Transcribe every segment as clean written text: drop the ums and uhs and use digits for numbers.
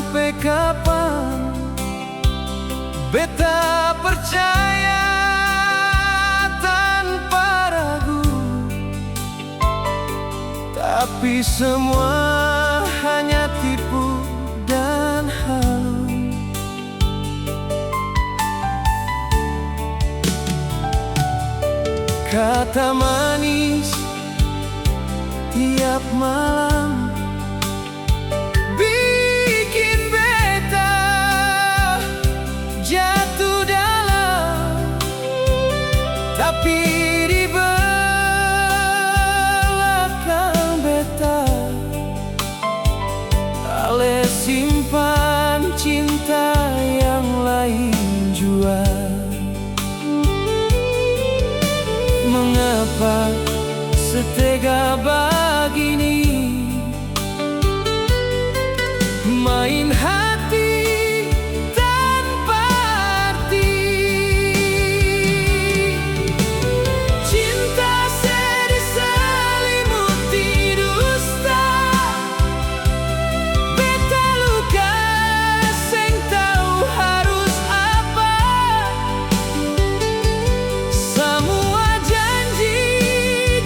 sampai kapan beta percaya tanpa ragu, tapi semua hanya tipu dan halu. Kata manis tiap malam bikin beta jatuh dalam, tapi di belakang beta ale simpan cinta yang lain jua. Mengapa setega begini main hati tanpa arti? Cinta sedih selimuti dusta, beta luka seng tahu harus apa. Semua janji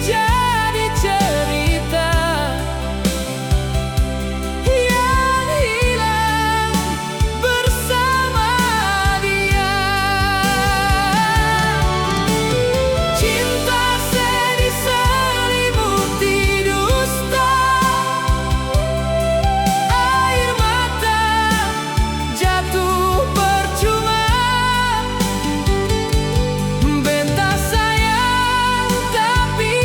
jadi cerita yang hilang bersama dia. Cinta sedih selimuti dusta, air mata jatuh percuma. Beta sayang tapi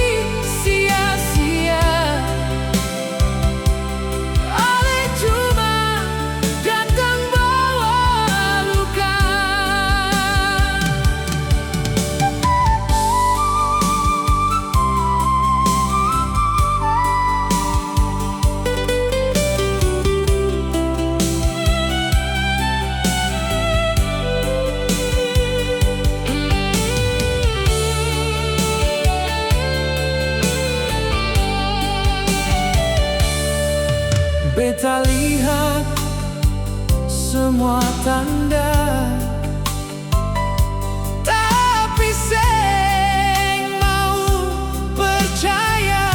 sia-sia, ale cuma datang bawa luka. Beta lihat semua tanda, tapi seng mau percaya.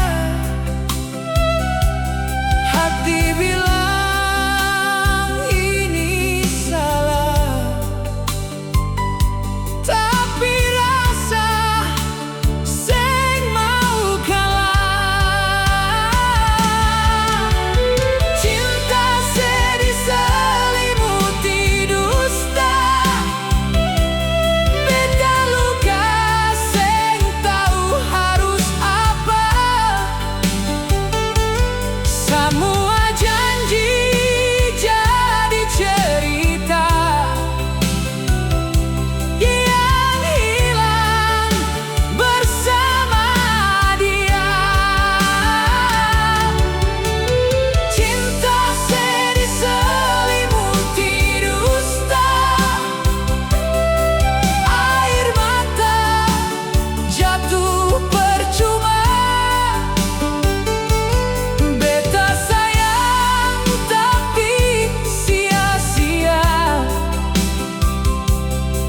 Hati bilang ini salah, tapi rasa seng mau kalah. Cinta sedih selimuti dusta, beta luka seng tahu harus apa. Semua janji jadi cerita yang hilang bersama dia. Cinta sedih selimuti dusta, air mata jatuh percuma. Beta sayang tapi sia-sia,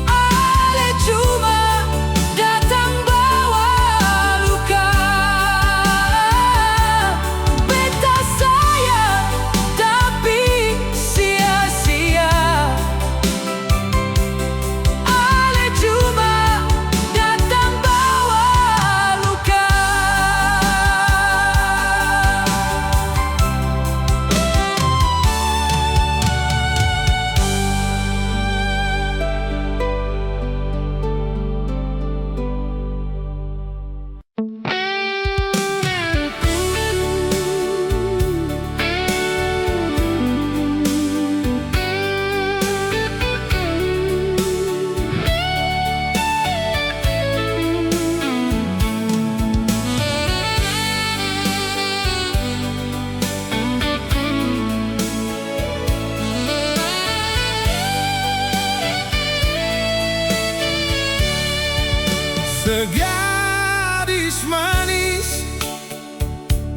ale cuma datang bawa luka. Beta sayang tapi sia-sia, ale cuma datang bawa luka. Segadis manis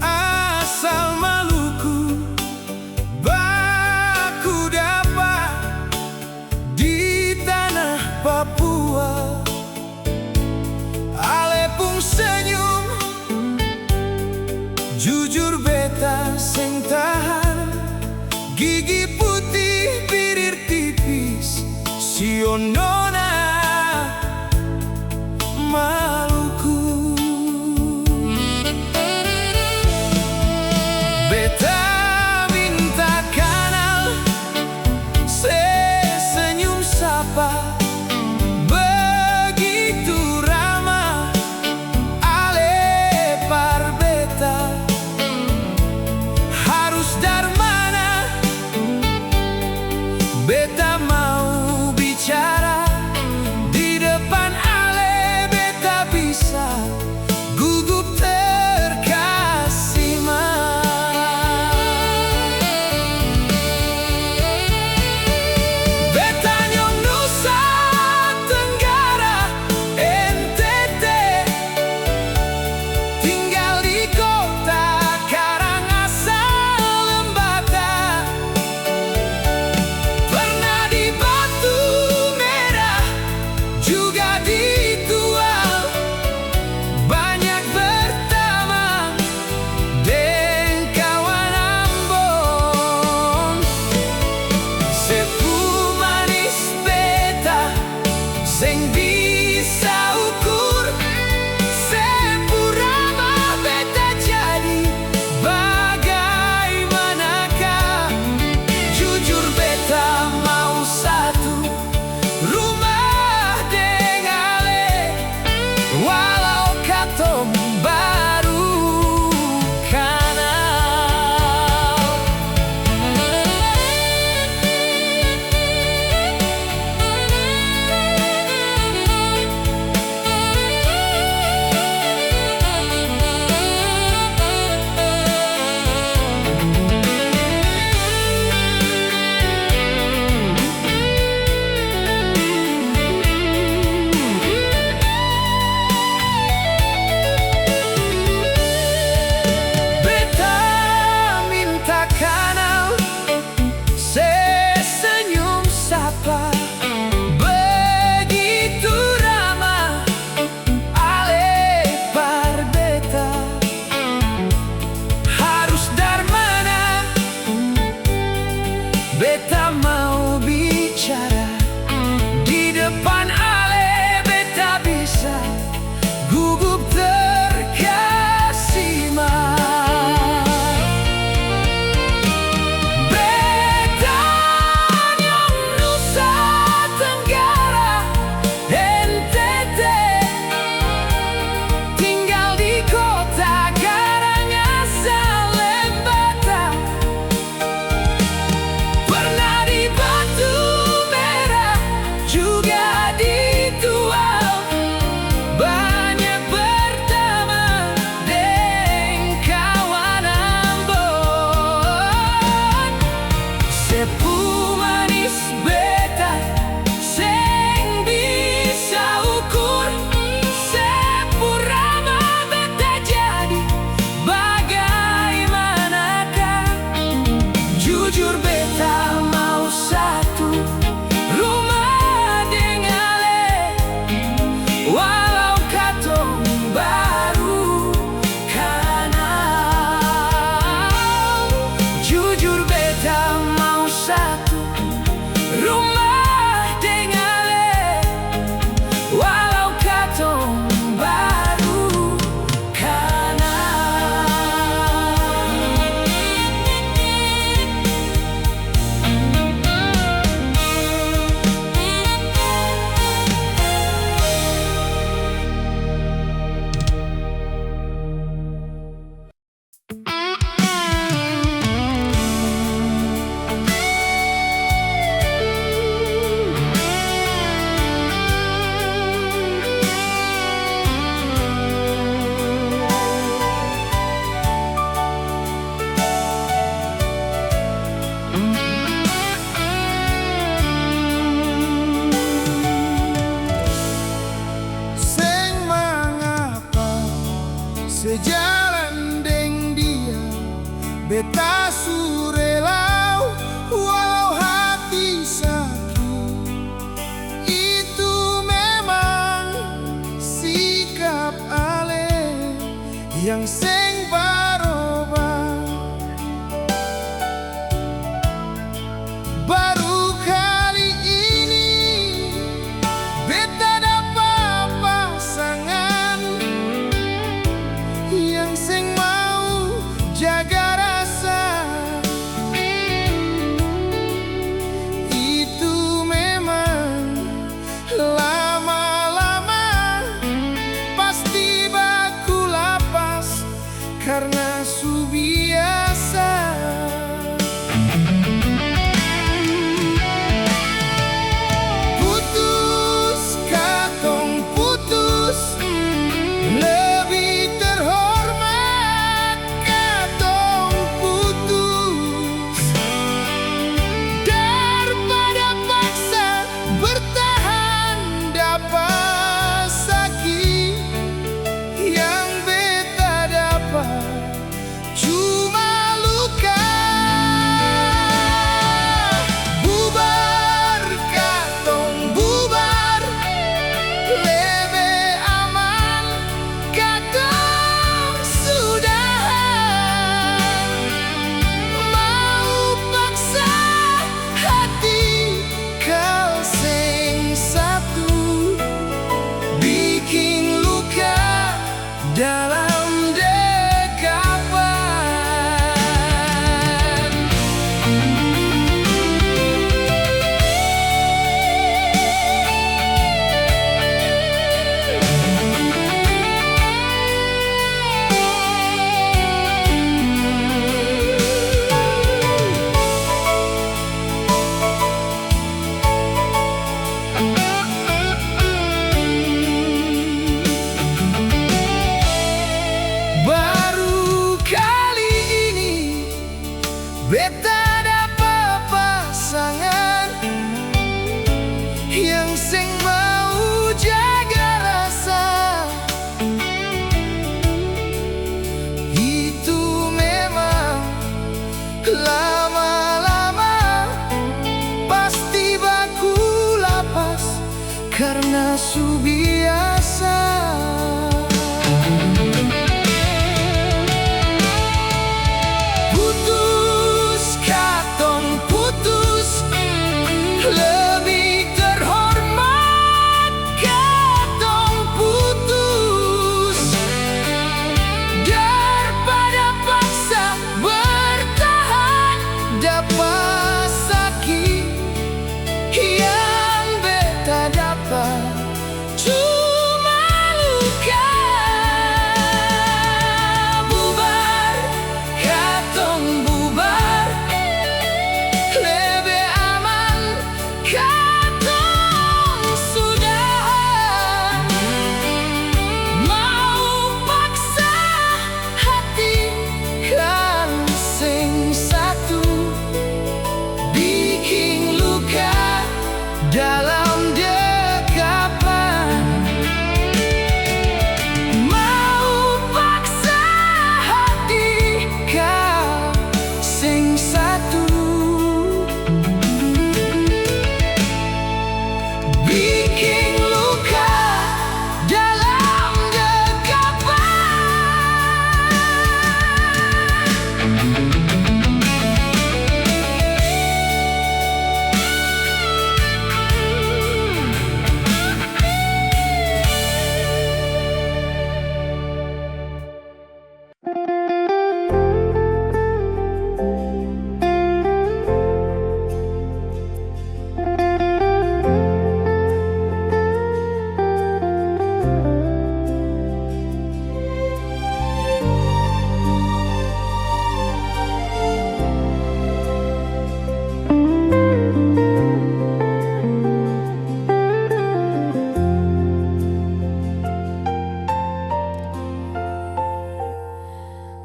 asal Maluku, baku gigi putih, bibir tipis, Sionona, Maluku. Beta minta kanal, senyum sapa, begitu ramah, alepar beta. Harus dari mana beta mau bicara, di depan ale beta bisa gugup terkasih mah. Beta nyong Nusa Tenggara, NTT, tinggal di kota Karangasem, Lembata. Pernah di Batu Merah, juga di Tual, banyak berteman deng kawan Ambon. Sepu manis beta, seng bisa ukur. Sepu ramah beta jadi, bagaimanakah? Jujur beta mau satu rumah deng ale, walau katong baru kanal. Beta minta kanal, senyum sapa, begitu ramah, alepar beta. Harus dari mana beta mau bicara, di depan ale beta bisa gugup terkasih mah. Beta nyong Nusa Tenggara, NTT, tinggal di kota Karangasem, Lembata. Pernah dalam dekapan. Mau paksa hati kau sing satu, bikin luka dalam dekapan.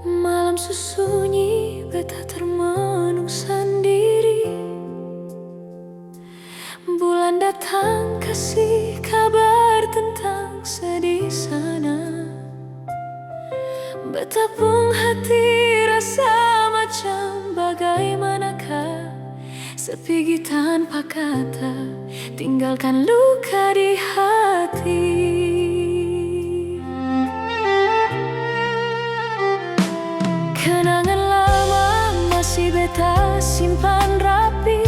Malam sunyi, beta termenung sendiri. Bulan datang kasih kabar tentang sedih sana. Betapung hati rasa macam bagaimanakah sepi tanpa kata, tinggalkan luka di hati. Kenangan lama masih beta simpan rapi,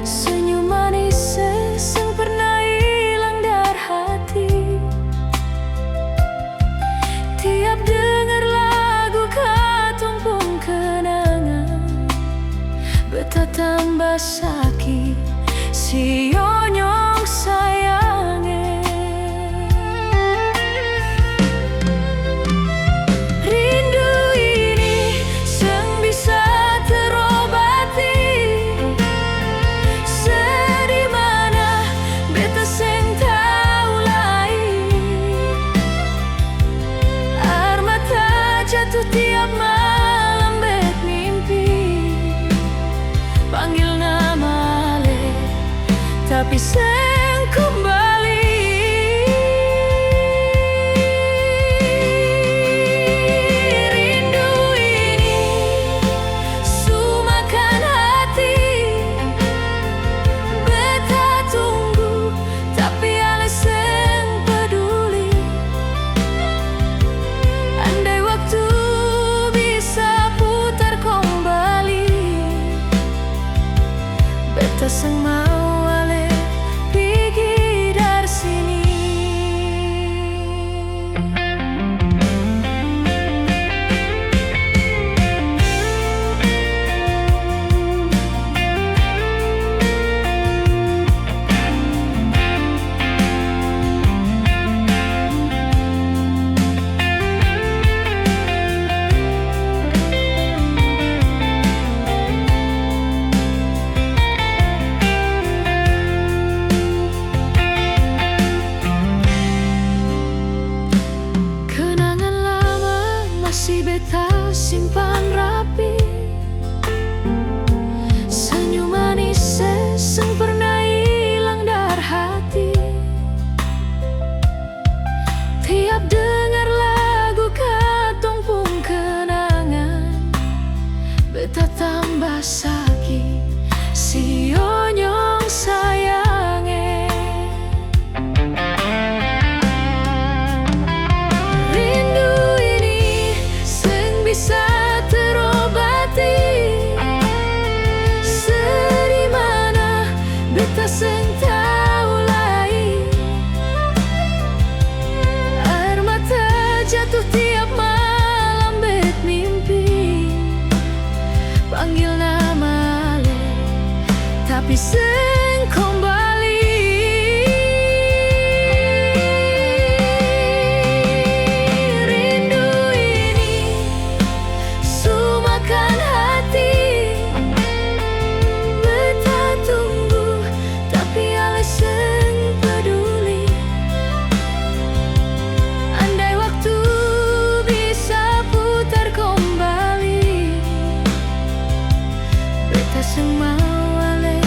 senyum manis seseng pernah hilang dari hati. Tiap dengar lagu katumpung kenangan, beta tambah sakit si onyong sayangnya. Rindu ini seng bisa terobati, sedih mana beta seng tahu lain. Air mata jatuh tiap malam bet mimpi, panggil nama ale tapi seng kembali. Rindu ini sumakan hati, beta tunggu tapi ale seng peduli. Andai waktu bisa putar kembali, beta seng mau ale pergi dari sini. Kenangan lama masih beta simpan rapi, senyum manis seseng pernah hilang dari hati. Tiap dengar lagu katumpung kenangan, beta tambah sakit si onyong sayangnya. Rindu ini seng bisa terobati, sedih mana beta seng tahu lain. Air mata jatuh tiap malam bet mimpi, panggil nama ale tapi seng kembali. Rindu ini sumakan hati, beta tunggu tapi ale seng peduli. Andai waktu bisa putar kembali, beta seng mau ale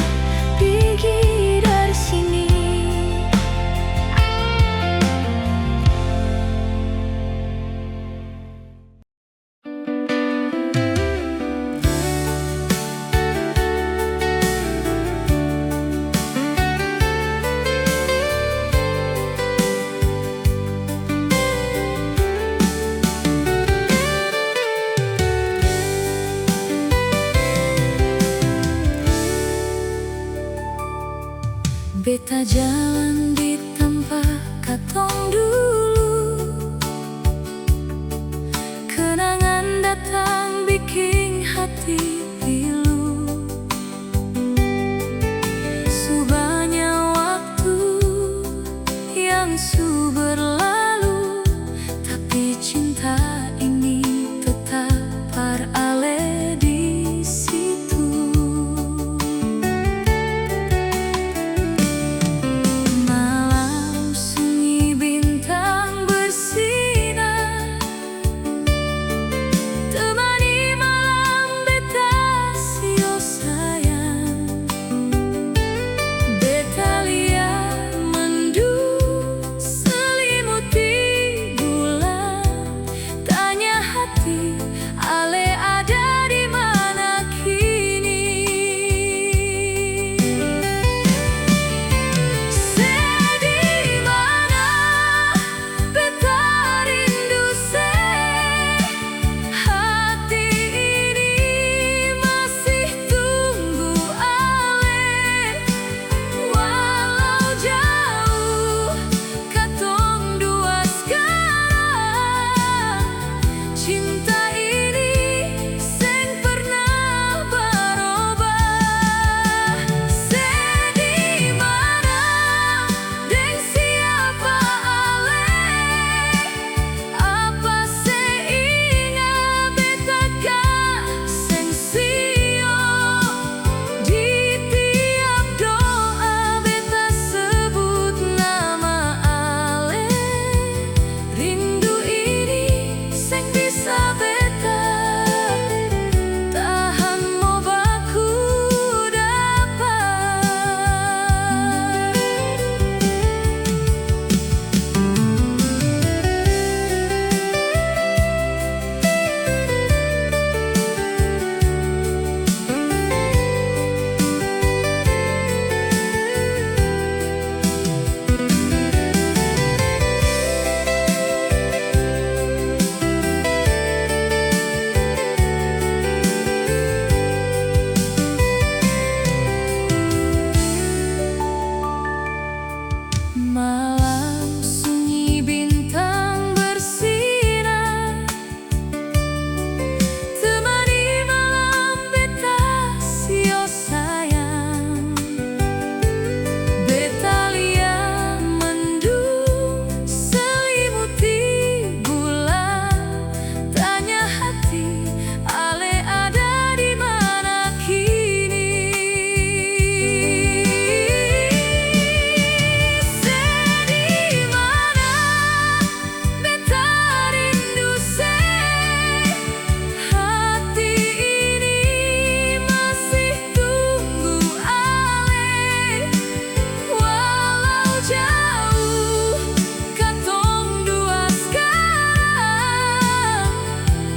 Beta jalan di tempat katong dulu, kenangan datang bikin hati pilu. Banyak waktu yang berlalu, tapi cinta ini tetap berada di situ. Malam sunyi bintang bersinar, temani malam beta sio sayang. Beta lihat mendung selimuti bulan, tanya hati ale ada di mana kini. Sedih mana beta rindu se, hati ini masih tunggu ale. Walau jauh katong dua sekarang, cinta ini seng pernah berubah. Sedih mana deng siapa ale, apa seingat beta kah seng sio. Di tiap doa beta sebut nama ale, rindu ini seng bisa beta tahan mau baku dapat. Malam sunyi bintang bersinar, temani malam beta sio sayang. Beta lihat mendung selimuti bulan, tanya hati ale ada di mana kini. Sedih mana beta rindu se, hati ini masih tunggu ale. Walau jauh katong dua sekarang,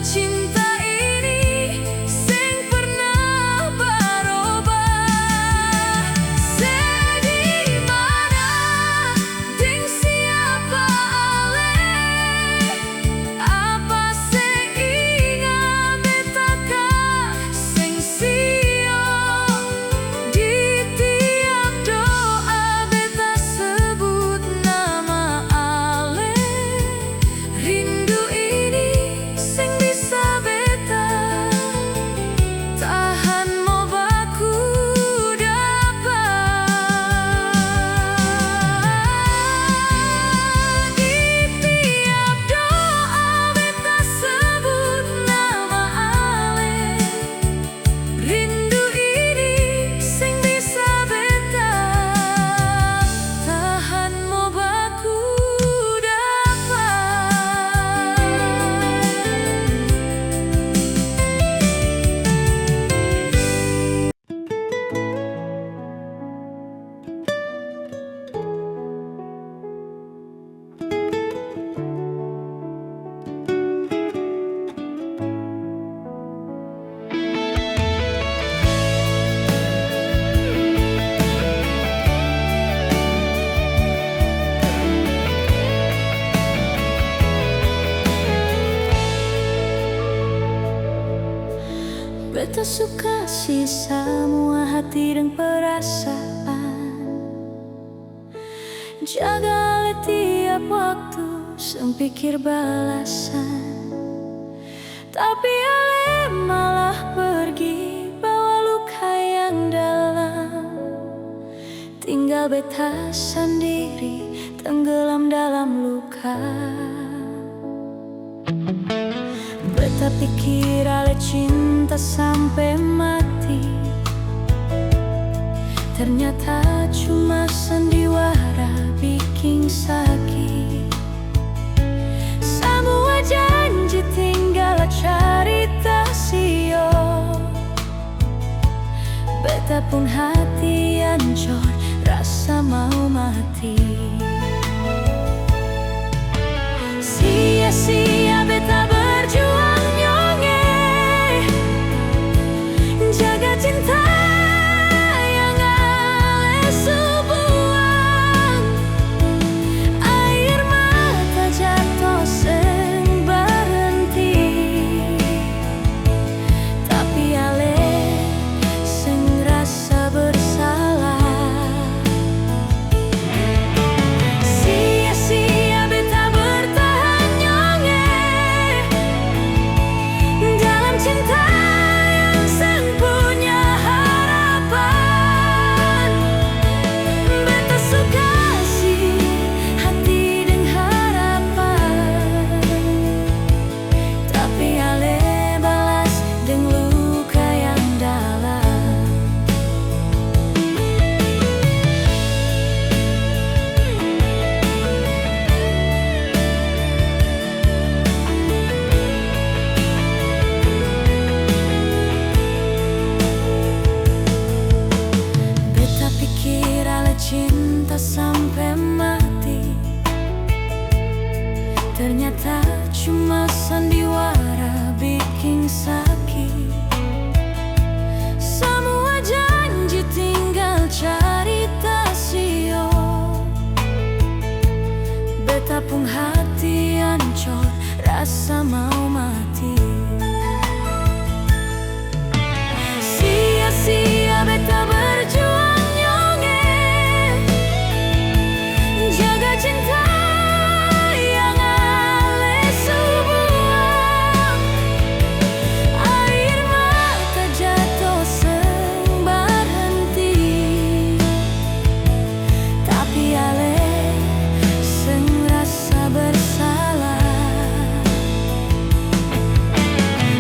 cinta ini seng pernah berubah. Sedih mana deng siapa ale, apa seingat beta kah seng sio. Di tiap doa beta sebut nama ale, rindu ini seng bisa beta tahan mau baku dapat. Di tiap doa beta sebut nama ale, rindu ini seng bisa beta tahan mau baku dapat. Beta suka si semua hati dan perasaan, Jaga tiap waktu sempikir balasan, tapi Ale malah pergi bawa luka yang dalam. Tinggal beta sendiri tenggelam dalam luka. Beta pikir Ale cinta sampai mati, ternyata cuma sandiwara bikin sakit. Semua janji tinggal cerita sio. Beta pun hati hancur, rasa mau mati. Sia-sia beta berjuang nyonge, jaga cinta yang Ale sebuang. Air mata jatuh seng berhenti, tapi Ale seng rasa bersalah. Sia-sia beta bertahan nyonge dalam cinta yang seng punya harapan. Beta suka kasih hati dengan harapan, tapi Ale balas dengan luka yang dalam. Beta pikir Ale cinta sampai mati, ternyata cuma sandiwara bikin sakit. Semua janji tinggal cerita sio. Beta pun hati hancur, rasa mau mati. Sia-sia beta berjuang nyonge, jaga cinta yang Ale sebuang. Air mata jatuh seng berhenti, tapi Ale seng rasa bersalah.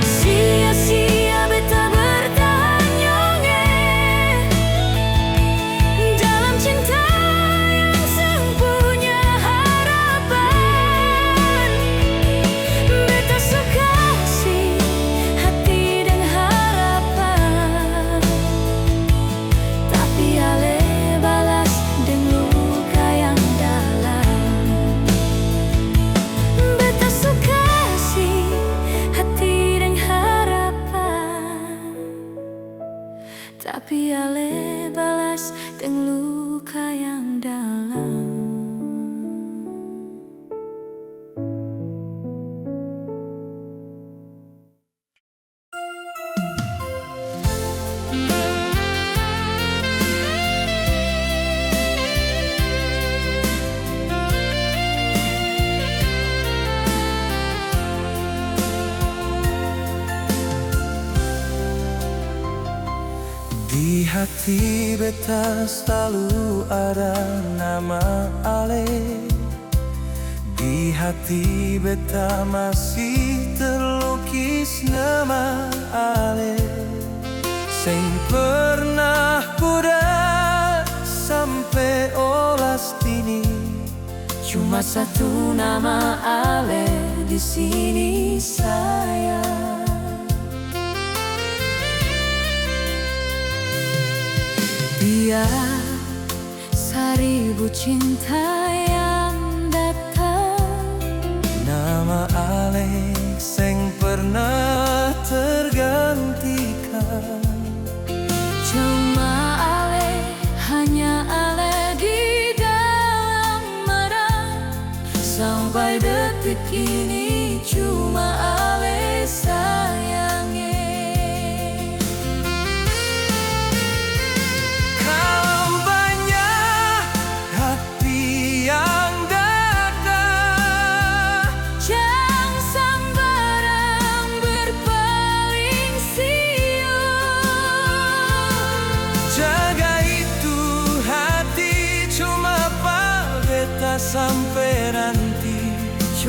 Sia-sia beta bertahan nyonge dalam cinta yang seng punya harapan. Beta suka kasih hati dengan harapan, tapi Ale balas dengan luka yang dalam. Beta suka kasih hati dengan harapan, tapi Ale balas dengan luka yang dalam. Di hati beta selalu ada nama Ale. Di hati beta masih terlukis nama Ale. Seng pernah pudar sampai olas tini, Cuma satu nama Ale di sini sayang. Dia seribu cinta yang datang. nama Ale seng pernah tergantikan. Cuma Ale, hanya Ale di dalam marah. Sampai detik ini cuma Ale sayangi. Kalau banyak hati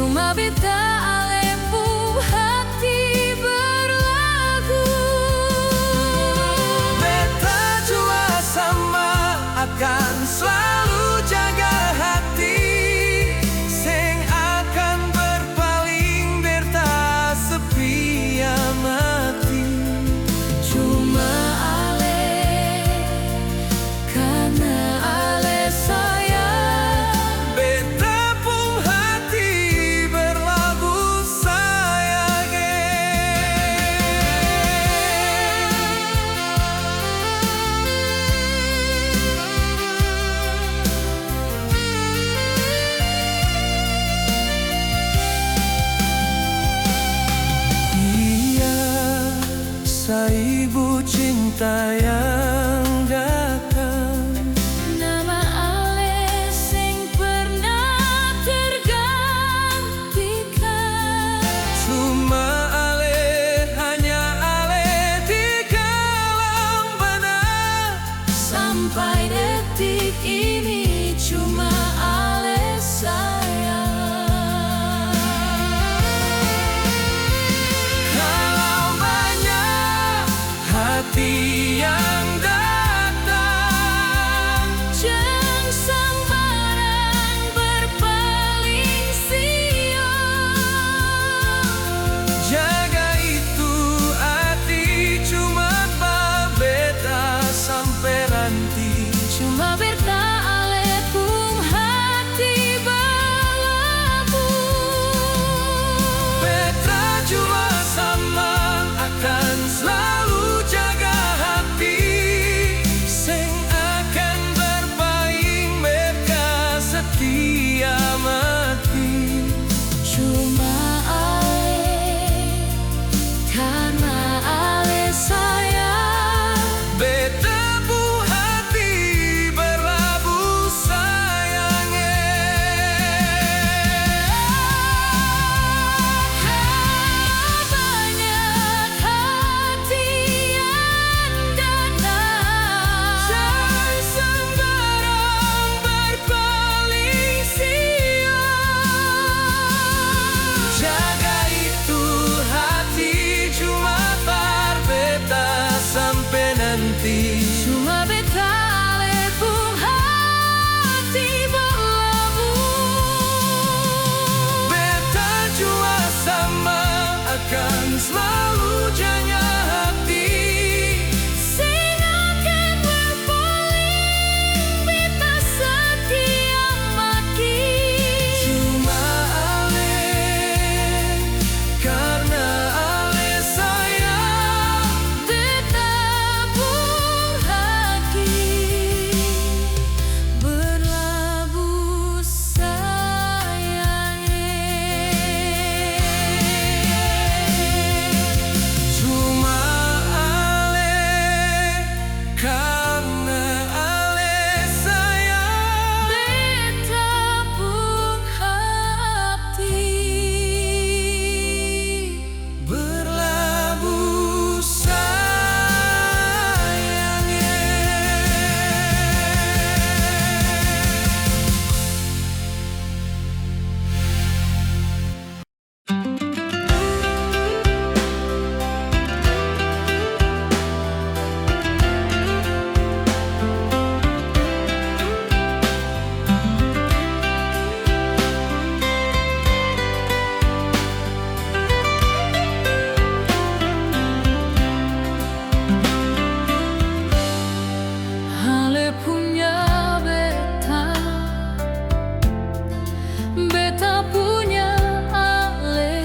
Cuma beta lembu hati berlagu. Beta jua sama akan selalu jaga hati, sing akan berpaling berta sepi mati. Cuma ale karena ale sayang, Beta pun hati berlabuh sayang. Iya, saibu cinta yang datang. nama ale sing pernah tergantikan. Cuma ale, hanya ale di dalam benak. Sampai detik ini cuma ale sayang. Kalau banyak hati yang datang, Jangan sembarang berpaling siang. jaga itu hati, cuma beta sampai nanti. Cuma beta ale pun hati berlabuh. Beta jua sama akan selalu jaga hati, sing akan berpaling mereka setia mati. Cuma ale karena ale sayang, Beta bu hati berlabuh sayang. banyak hati yang datang. Jangan sembarang berpaling siang. Jaga itu hati, cuma beta sampai nanti. Cuma beta ale pun hati berlabuh. Beta jua sama akan selalu jaga hati, Sing akan berpaling beta setia mati. cuma ale karena ale sayang. Beta pun hati berlabuh sayang. Cuma ale karena ale sayang. Beta pun hati Berlabuh sayang. ale punya beta, beta punya ale.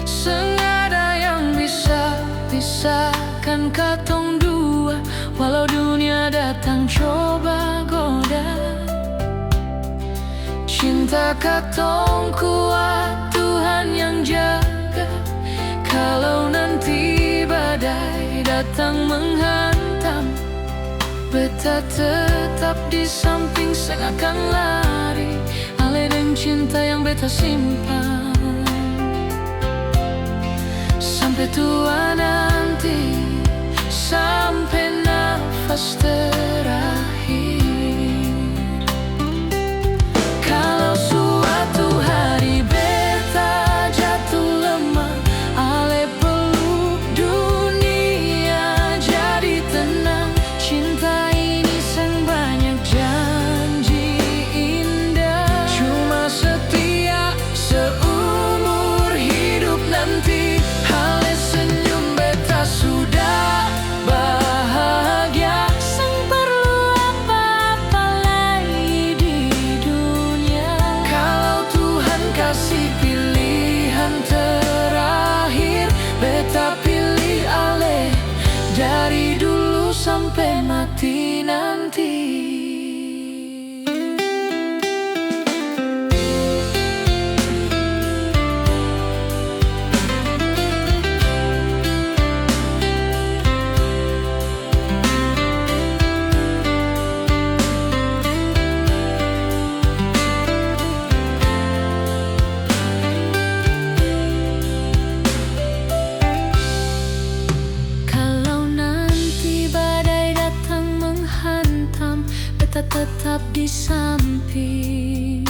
Sengada yang bisa pisahkan katong dua, walau dunia datang coba goda. Cinta katong kuat, Tuhan yang jaga. Kalau nanti badai datang menghantam, beta tetap di samping seakan lari. Ale dan cinta yang beta simpan sampai tua nanti, sampai nafas terakhir. Kalau suatu sampai mati nanti. Tetap di samping,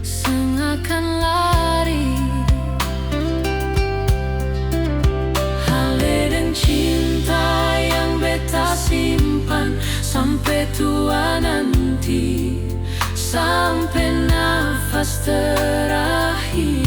sengakan lari. Hale dan cinta yang beta simpan sampai tua nanti, sampai nafas terakhir.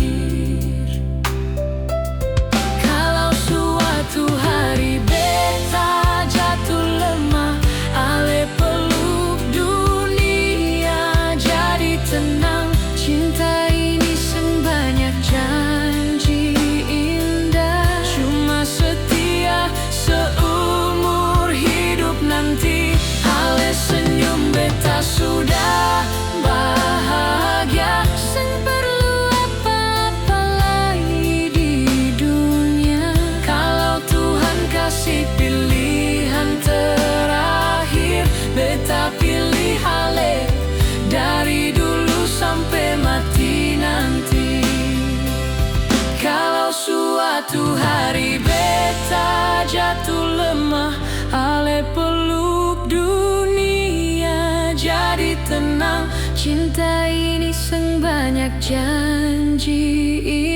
Kalau suatu hari beta jatuh lemah, ale peluk dunia jadi tenang. Cinta ini sebanyak janji indah, cuma setia seumur hidup nanti. Ale senyum beta sudah bahagia, sen perlu apa-apa lagi di dunia. Kalau Tuhan kasih pilihan terakhir, beta pilih ale dari dulu sampai mati nanti. Kalau suatu hari beta jatuh lemah, ale peluk dunia jadi tenang. Cinta ini sebanyak janji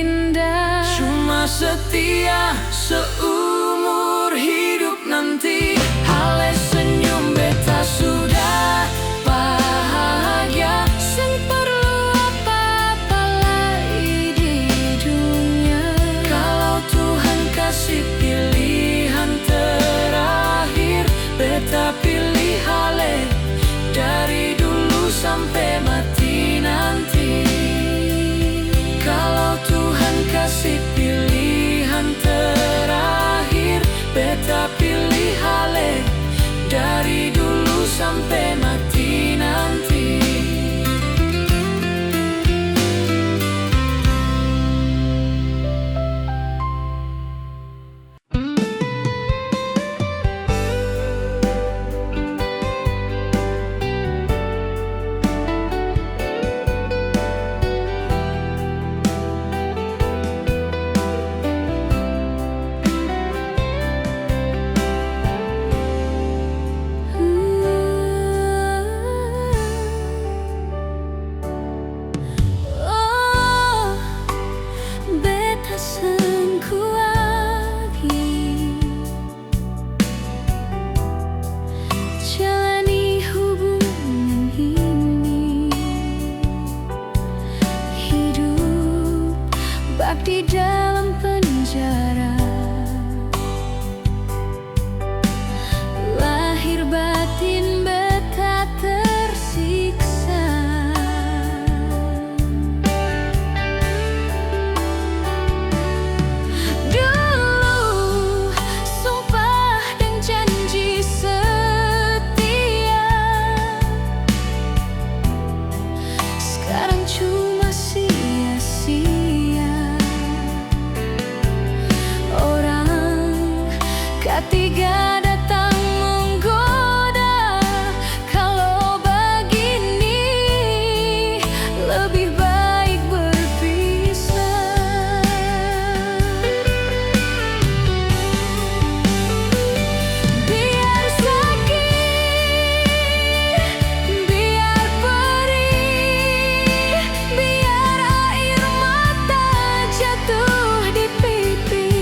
indah, cuma setia seumur hidup nanti. Ale senyum beta sudah bahagia, sen perlu apa-apa lagi di dunia. Kalau Tuhan kasih pilihan terakhir, beta pilih ale dari dulu sampai mati nanti. Kalau Tuhan kasih pilihan terakhir, beta pilih ale dari dulu sampai mati nanti. Di dalam penjara, lahir batin beta tersiksa. Dulu sumpah dan janji setia, sekarang cuma sia-sia. Ketiga datang menggoda, kalau begini lebih baik berpisah. Biar sakit, biar perih, biar air mata jatuh di pipi,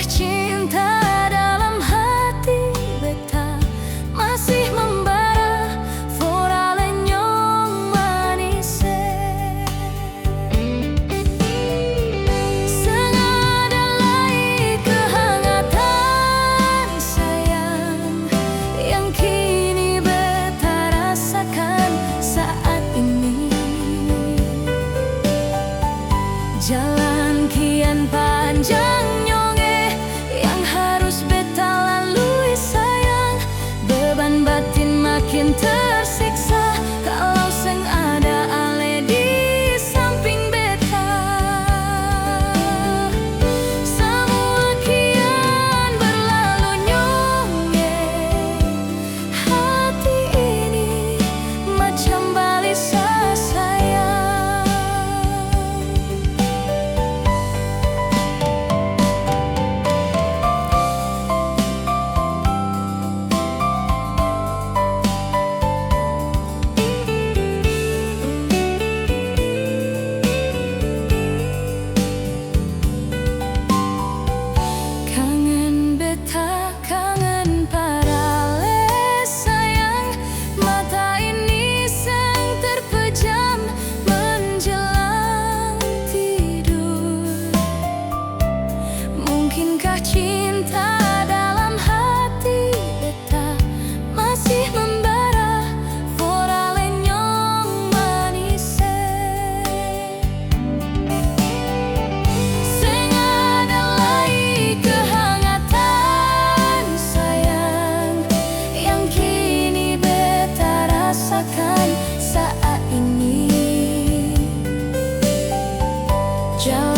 cinta dalam hati beta masih membara fora lenyong manis. Sengada lagi kehangatan sayang yang kini beta rasakan saat ini. Jalan kian panjang nyonge yang harus beta lalui sayang. Beban batin makin tersiksa kalau seng ada ale di samping beta. Semua kian berlalu nyonge, hati ini macam balisa sayang. Kangen beta, kangen parale sayang. Mata ini sang terpejam menjelang tidur. Mungkinkah cinta dalam hati beta masih membara fora lenyong manis. Seng ada lagi kehangatan sayang yang kini beta rasakan saat ini. Jalan